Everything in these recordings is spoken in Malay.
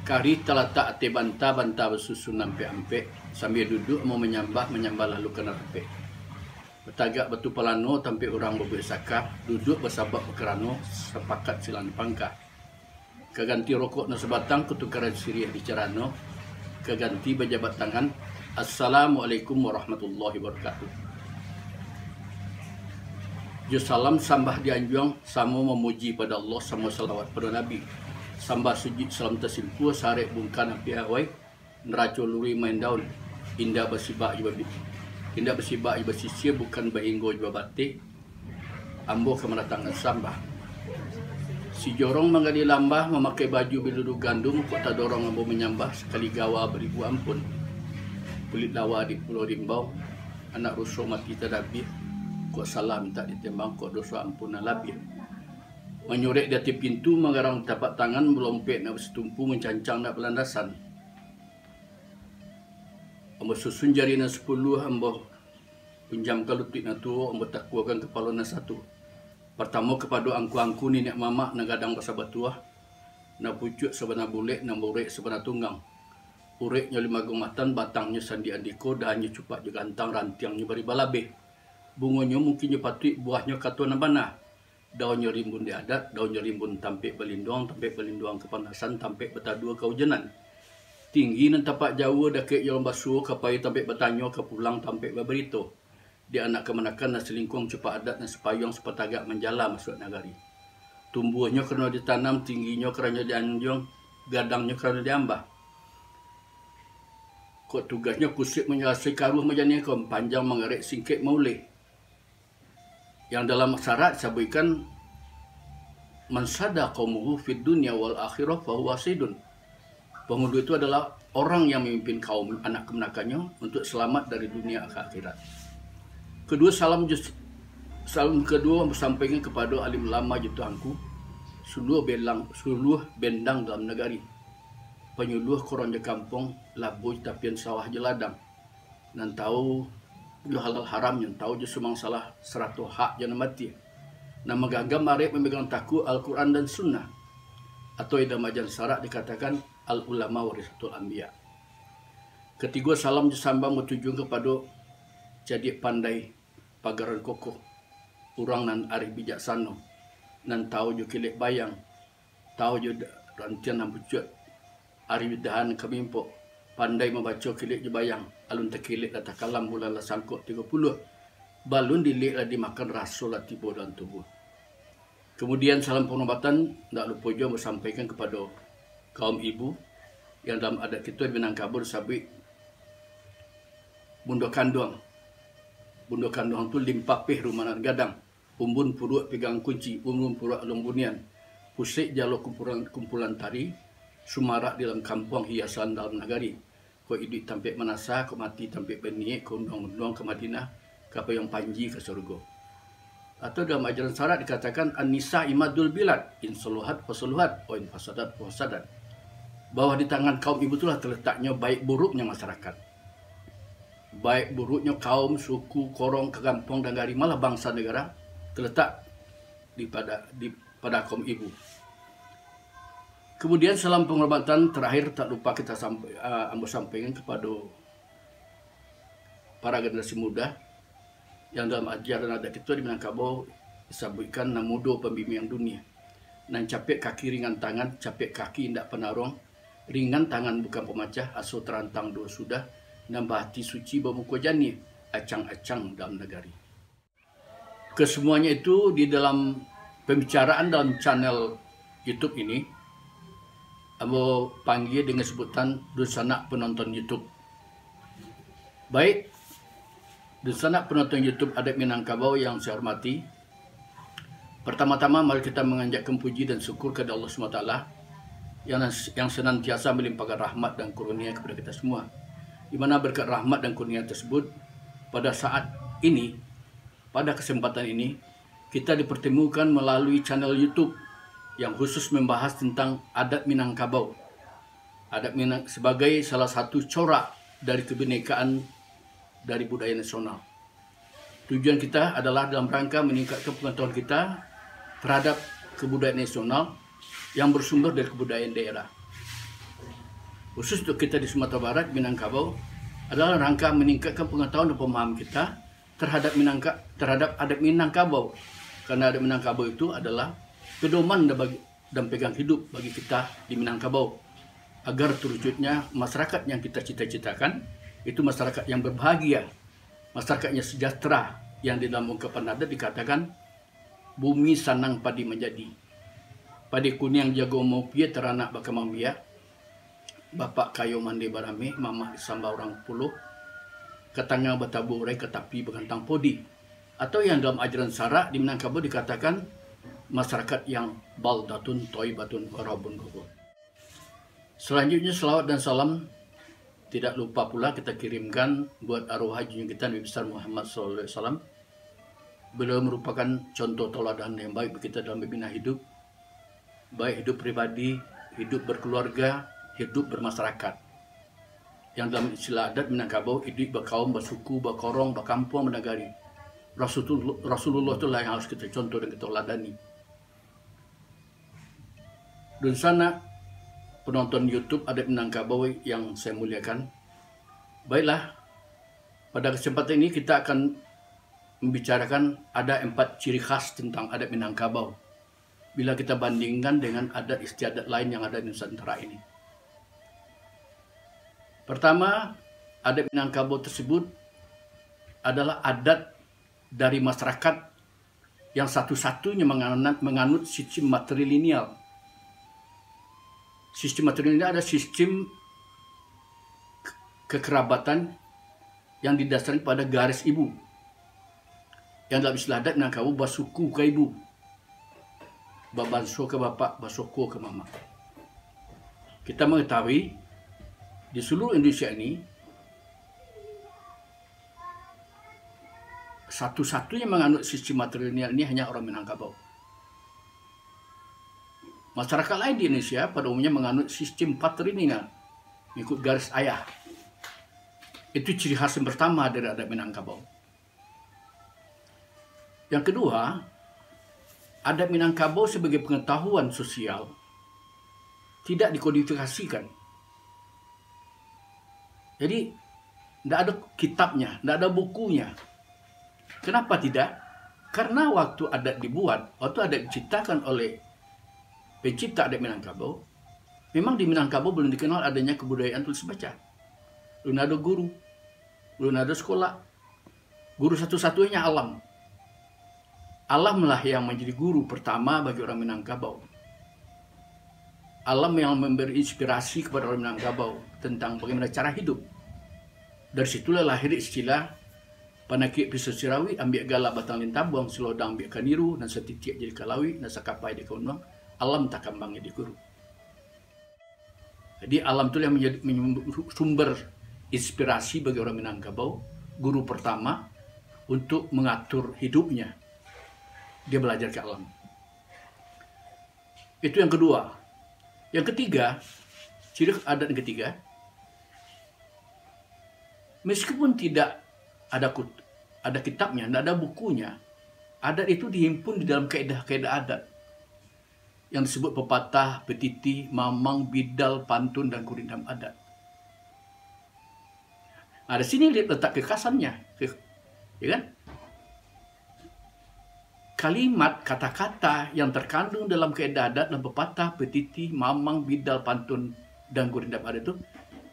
Kari terletak ate banta bersusun ampe-ampe sambil duduk mau menyambah lalu kena repek. Bertagak batu pelano tampi orang berbuat sakah, duduk bersabak berkerano, sepakat silang pangkah. Keganti rokok na sebatang, ketukaran sirih di cerano, keganti berjabat tangan. Assalamualaikum warahmatullahi wabarakatuh. Jus salam sambah dianjuang, sama memuji pada Allah, sama salawat pada Nabi. Sambah sujud salam tersimpu, sarek bungkan api awai, neraco luri main daun, indah bersibak juga indah bersibak juga sisir, bukan bahinggo juga batik, ambo kemenangan sambah. Si jorong menggadi lambah, memakai baju biludu gandum, kota dorong ambo menyambah, sekali gawa beribu ampun. Kulit lawa di pulau rimbau, anak rusuh mati terdabih, kok salah minta ditembang, kok dosa ampun labih. Menyurek di atas pintu, mengarang tapak tangan, melompet nak bersetumpu, mencancang nak pelandasan. Ambo susun jari na 10, ambo pinjamkan lutut na tu, ambo tak kuakan kepala na 1. Pertama kepada angku-angku ni nak mamak, na gadang pasal batuah, na pucuk sebenar bulik, na murek sebenar tunggang. Ureknya 5 gumatan, batangnya sandi andiko, dahannya cupak juga gantang, rantiangnya bari balabeh. Bunganya mungkinnya patut, buahnya katuan nabana. Daunnya rimbun di adat, daunnya rimbun tampik berlindung kepanasan, tampik betadua kehujanan. Tinggi nan tapak jauh dakik yang basuh, kapai tampik bertanya, kepulang tampik berberito. Di anak kemenakan na selingkung cepat adat na sepayung sepatagak menjala masuk nagari. Tumbuhnya kerana ditanam, tingginya kerana dianjung, gadangnya kerana diambah. Kok tugasnya kusik menyelesaikan karuh macam ni, panjang mengerik singkit maulih. Yang dalam syarat sabuikan man sada qaumuhu fid dunya wal akhirah fa huwa sidun. Penghulu itu adalah orang yang memimpin kaum anak kemenakannya untuk selamat dari dunia ke akhirat. Kedua salam kedua sampaikan kepada alim lama jutuangku suluh bendang dalam negari. Penyuluh korang di kampung labuh tapian sawah jeladang. Dan tahu halal haram yang tahu je semang salah 100 hak jangan mati. Nama gagam arif memegang taku Al-Quran dan Sunnah. Atau dalam ajaran syarak dikatakan Al-Ulama Warisatul Anbiya. Ketiga salam sambang bertujuan kepada jadi pandai pagaran kokoh. Orang nan arif bijaksana. Nan tahu je kilik bayang. Tahu je rantian nan pucut. Arif dahan kemimpok. Pandai membaca kilik je bayang. Alun terkilik datang kalam bulan lah sangkut 30. Balun dilik lah dimakan rasul lah tiba dalam tubuh. Kemudian salam penghormatan tak lupa juga bersampaikan kepada kaum ibu yang dalam adat kita di Minangkabau sabit bunda kandung. Bunda kandung tu limpapih rumah gadang. Umbun puruk pegang kunci, umbun puruk alung bunian. Pusik jalur kumpulan tari, sumarak dalam kampung hiasan dalam negari. Kau hidup tampik manasa, kau mati tampik benih, kau undang-undang ke Madinah, kau yang panji ke surga. Atau dalam ajaran syarat dikatakan an-nisa imadul bilad, in suluhat fasuluhat, wa in fasadat fasadat. Bahwa di tangan kaum ibu itulah terletaknya baik buruknya masyarakat. Baik buruknya kaum, suku, korong, kampung dan negari, malah bangsa negara terletak pada kaum ibu. Kemudian salam penghormatan terakhir tak lupa kita sampaikan kepada para generasi muda yang dalam ajaran adat kita di Minangkabau disebutkan namudo pembimbing dunia. Nan capek kaki ringan tangan, capek kaki indak penarung, ringan tangan bukan pemacah, aso terantang dua sudah, nambah hati suci bermuka jani, acang-acang dalam negari. Kesemuanya itu di dalam pembicaraan dalam channel YouTube ini, Ambo panggil dengan sebutan Dusanak penonton YouTube. Baik, Dusanak penonton YouTube adat Minangkabau yang saya hormati. Pertama-tama mari kita menganjatkan puji dan syukur kepada Allah SWT yang senantiasa melimpahkan rahmat dan kurnia kepada kita semua. Di mana berkat rahmat dan kurnia tersebut pada saat ini, pada kesempatan ini, kita dipertemukan melalui channel YouTube yang khusus membahas tentang adat Minangkabau. Adat Minang sebagai salah satu corak dari kebinekaan dari budaya nasional. Tujuan kita adalah dalam rangka meningkatkan pengetahuan kita terhadap kebudayaan nasional yang bersumber dari kebudayaan daerah. khusus untuk kita di Sumatera Barat, Minangkabau, adalah rangka meningkatkan pengetahuan dan pemahaman kita terhadap adat Minangkabau. Karena adat Minangkabau itu adalah pedoman dan pegang hidup bagi kita di Minangkabau, agar terwujudnya masyarakat yang kita cita-citakan, itu masyarakat yang berbahagia, masyarakatnya sejahtera, yang di dalam ungkapan adat dikatakan bumi sanang padi menjadi. Padi kuning jago mau pia teranak bakamang biak, bapak kayu mandi barame, mama disamba orang puluh, ketangga bataburai ketapi begantang podi. Atau yang dalam ajaran Syarak di Minangkabau dikatakan masyarakat yang baldatun toibatun warabun gubur. Selanjutnya selawat dan salam tidak lupa pula kita kirimkan buat arwah junjungan kita Nabi besar Muhammad SAW. Beliau merupakan contoh teladan yang baik bagi kita dalam membina hidup, baik hidup pribadi, hidup berkeluarga, hidup bermasyarakat. Yang dalam istilah adat Minangkabau, hidup berkaum, bersuku, berkorong, berkampung, bernegari. Rasulullah itulah yang harus kita contoh dan kita teladani. Dan sana penonton YouTube adat Minangkabau yang saya muliakan. Baiklah, pada kesempatan ini kita akan membicarakan ada 4 ciri khas tentang adat Minangkabau bila kita bandingkan dengan adat istiadat lain yang ada di Nusantara ini. Pertama, adat Minangkabau tersebut adalah adat dari masyarakat yang satu-satunya menganut sistem matrilineal. Sistem matrilineal adalah sistem kekerabatan yang didasarkan pada garis ibu. Yang dalam istilah adat Minangkabau basuku ke ibu, babanso ke bapak, basoko ke mama. Kita mengetahui di seluruh Indonesia ini satu-satunya menganut sistem matrilineal ini hanya orang Minangkabau. Masyarakat lain di Indonesia pada umumnya menganut sistem patrilineal, mengikut garis ayah. Itu ciri khas yang pertama dari adat Minangkabau. Yang kedua, adat Minangkabau sebagai pengetahuan sosial tidak dikodifikasikan. Jadi, tidak ada kitabnya, tidak ada bukunya. Kenapa tidak? Karena waktu adat dibuat, waktu adat diciptakan oleh pencipta adat Minangkabau, memang di Minangkabau belum dikenal adanya kebudayaan tulis baca. Belum ada guru, belum ada sekolah. Guru satu-satunya alam. Alamlah yang menjadi guru pertama bagi orang Minangkabau. Alam yang memberi inspirasi kepada orang Minangkabau tentang bagaimana cara hidup. Dari situlah lahir istilah panakik pisau sirawi, ambil gala batang lintah, buang selodang ambil kaniru, dan setitik jadi kalawi, dan sakapai di kaunang, alam tak kambang jadi guru. Jadi alam itu yang menjadi sumber inspirasi bagi orang Minangkabau, guru pertama untuk mengatur hidupnya. Dia belajar ke alam. Itu yang kedua. Yang ketiga, ciri adat yang ketiga, meskipun tidak ada kitabnya, tidak ada bukunya, adat itu dihimpun di dalam kaedah-kaedah adat yang disebut pepatah, petiti, mamang, bidal, pantun, dan kurindam adat. Nah, di sini letak kekhasannya, ya kan? Kalimat, kata-kata yang terkandung dalam kaedah adat dan pepatah, petiti, mamang, bidal, pantun, dan kurindam adat itu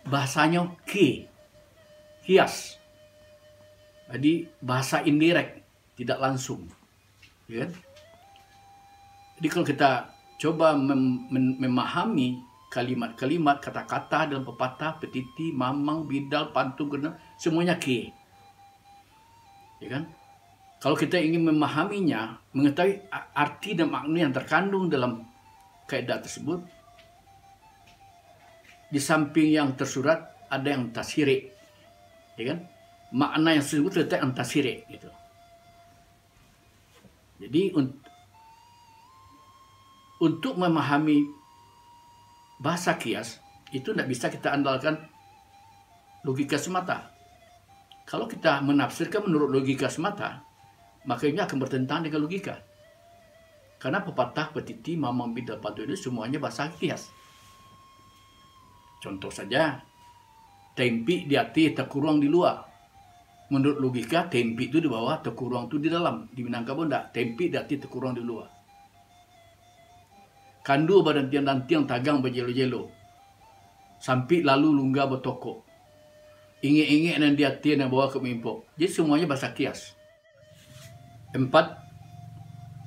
bahasanya hias. Jadi bahasa indirect, tidak langsung. Ya kan? Jadi kalau kita coba memahami kalimat-kalimat, kata-kata dalam pepatah, petiti, mamang, bidal, pantun, kurindam, semuanya ya kan? Kalau kita ingin memahaminya, mengetahui arti dan makna yang terkandung dalam kaidah tersebut, di samping yang tersurat ada yang tasyirik, ya kan? Makna yang tersebut terletak yang tasyirik, gitu. Jadi untuk memahami bahasa kias itu tidak bisa kita andalkan logika semata. Kalau kita menafsirkan menurut logika semata, maka ini akan bertentangan dengan logika. Karena pepatah, petiti, mamang, bidal, pantun itu semuanya bahasa kias. Contoh saja, tempi di hati terkurung di luar. Menurut logika, tempi itu di bawah, terkurung itu di dalam. Di Minangkabau enggak, tempi di hati terkurung di luar. Kandu badan tiang tagang berjelo-jelo. Sampai lalu lunga bertokok. Inge-inge dan di hati yang bawa ke mimpok. Jadi semuanya bahasa kias. 4.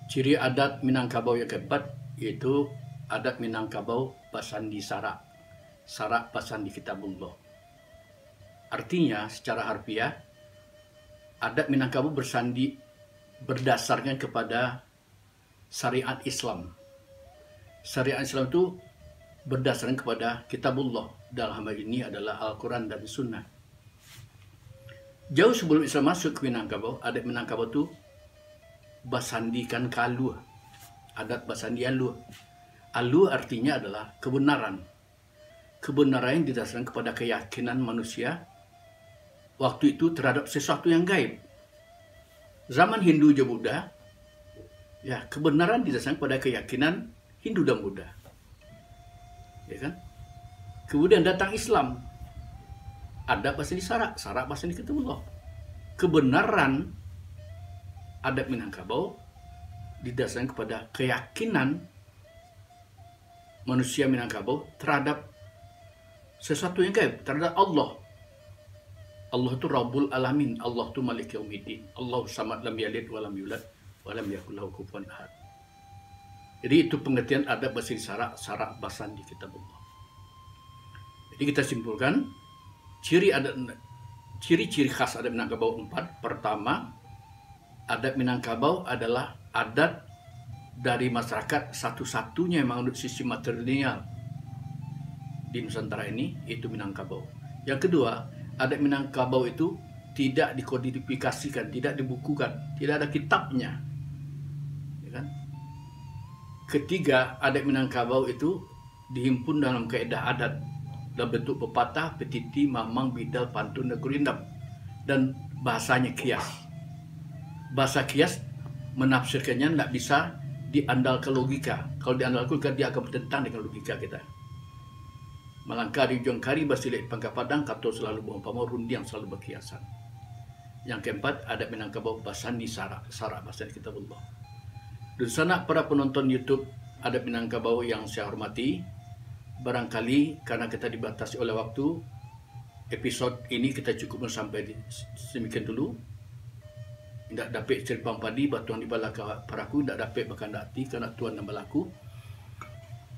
Ciri adat Minangkabau yang keempat, yaitu adat Minangkabau Basandi Sarak. Sarak Basandi Kitabullah. Artinya secara harfiah, adat Minangkabau bersandi berdasarkan kepada syariat Islam. Syariat Islam itu berdasarkan kepada Kitabullah. Dalam hal ini adalah Al-Quran dan Sunnah. Jauh sebelum Islam masuk ke Minangkabau, adat Minangkabau itu basandikan kalu. Adat basandi alu. Alu artinya adalah kebenaran. Kebenaran yang didasarkan kepada keyakinan manusia waktu itu terhadap sesuatu yang gaib. Zaman Hindu dan Buddha, ya, kebenaran didasarkan pada keyakinan Hindu dan Buddha. Ya kan? Kemudian datang Islam. Ada basandi Sarak, Sarak basandi Kitabullah. Kebenaran adat Minangkabau didasarkan kepada keyakinan manusia Minangkabau terhadap sesuatu yang gaib, terhadap Allah. Allah itu Rabbul Alamin, Allah itu Malik Yaumiddin, Allah Samad lam yalid wa lam yulad wa lam yakul lahu kufuwan ahad. Jadi itu pengertian adat basandi Sarak, Sarak basandi Kitabullah. Jadi kita simpulkan ciri-ciri khas adat Minangkabau 4. Pertama, adat Minangkabau adalah adat dari masyarakat satu-satunya yang menganut sistem matrilineal di Nusantara ini, yaitu Minangkabau. Yang kedua, adat Minangkabau itu tidak dikodifikasikan, tidak dibukukan, tidak ada kitabnya. Ya kan? Ketiga, adat Minangkabau itu dihimpun dalam kaedah adat dalam bentuk pepatah, petiti, mamang, bidal, pantun, dan gurindam, dan bahasanya kias. Bahasa kias menafsirkannya tidak bisa diandalkan logika. Kalau diandalkan logika, dia akan bertentang dengan logika kita. Malangka di ujung kari basilik pangka padang, kato selalu bohong pamor, rundiang selalu berkiasan. Yang keempat, adat Minangkabau basandi Sarak, Sarak basandi Kitabullah. Dan sana para penonton YouTube adat Minangkabau yang saya hormati, barangkali karena kita dibatasi oleh waktu, episod ini kita cukup sampai demikian dulu. Tidak dapat ceripang padi batuan di balaka paraku, tidak dapat bahkan dati karena Tuhan dan balaku.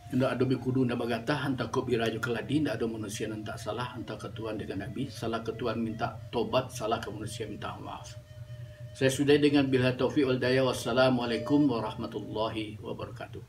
Tidak ada bikudu dan bagatah hantar ko biraju keladi, tidak ada manusia yang tak salah hantar ke Tuhan dengan Nabi. Salah ke Tuhan minta tobat, salah ke manusia minta maaf. Saya sudah dengan bila taufiq wal daya. Wassalamualaikum warahmatullahi wabarakatuh.